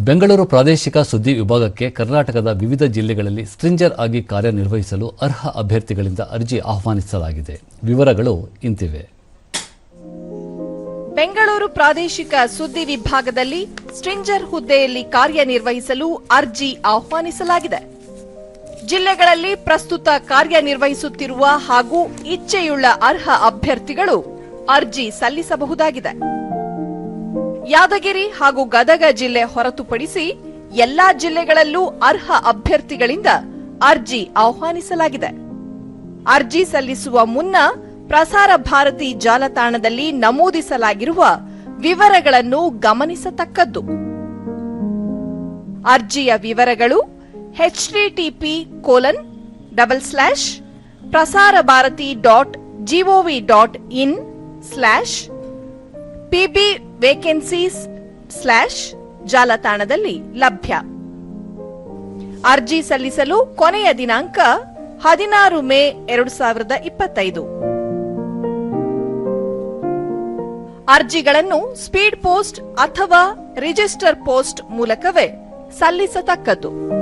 ಬೆಂಗಳೂರು ಪ್ರಾದೇಶಿಕ ಸುದ್ದಿ ವಿಭಾಗಕ್ಕೆ ಕರ್ನಾಟಕದ ವಿವಿಧ ಜಿಲ್ಲೆಗಳಲ್ಲಿ ಸ್ಟ್ರಿಂಜರ್ ಆಗಿ ಕಾರ್ಯನಿರ್ವಹಿಸಲು ಅರ್ಹ ಅಭ್ಯರ್ಥಿಗಳಿಂದ ಅರ್ಜಿ ಆಹ್ವಾನಿಸಲಾಗಿದೆ. ವಿವರಗಳು ಇಂತಿವೆ. ಬೆಂಗಳೂರು ಪ್ರಾದೇಶಿಕ ಸುದ್ದಿ ವಿಭಾಗದಲ್ಲಿ ಸ್ಟ್ರಿಂಜರ್ ಹುದ್ದೆಯಲ್ಲಿ ಕಾರ್ಯನಿರ್ವಹಿಸಲು ಅರ್ಜಿ ಆಹ್ವಾನಿಸಲಾಗಿದೆ. ಜಿಲ್ಲೆಗಳಲ್ಲಿ ಪ್ರಸ್ತುತ ಕಾರ್ಯನಿರ್ವಹಿಸುತ್ತಿರುವ ಹಾಗೂ ಇಚ್ಛೆಯುಳ್ಳ ಅರ್ಹ ಅಭ್ಯರ್ಥಿಗಳು ಅರ್ಜಿ ಸಲ್ಲಿಸಬಹುದಾಗಿದೆ. ಯಾದಗಿರಿ ಹಾಗೂ ಗದಗ ಜಿಲ್ಲೆ ಹೊರತುಪಡಿಸಿ ಎಲ್ಲಾ ಜಿಲ್ಲೆಗಳಲ್ಲೂ ಅರ್ಹ ಅಭ್ಯರ್ಥಿಗಳಿಂದ ಅರ್ಜಿ ಆಹ್ವಾನಿಸಲಾಗಿದೆ. ಅರ್ಜಿ ಸಲ್ಲಿಸುವ ಮುನ್ನ ಪ್ರಸಾರ ಭಾರತಿ ಜಾಲತಾಣದಲ್ಲಿ ನಮೂದಿಸಲಾಗಿರುವ ವಿವರಗಳನ್ನು ಗಮನಿಸತಕ್ಕದ್ದು. ಅರ್ಜಿಯ ವಿವರಗಳು http://prasarabharati.gov.in/ pbvacancies/ ಜಾಲತಾಣದಲ್ಲಿ ಲಭ್ಯ. ಅರ್ಜಿ ಸಲ್ಲಿಸಲು ಕೊನೆಯ ದಿನಾಂಕ 16 ಮೇ 2025. ಅರ್ಜಿಗಳನ್ನು ಸ್ಪೀಡ್ ಪೋಸ್ಟ್ ಅಥವಾ ರಿಜಿಸ್ಟರ್ ಪೋಸ್ಟ್ ಮೂಲಕವೇ ಸಲ್ಲಿಸತಕ್ಕದ್ದು.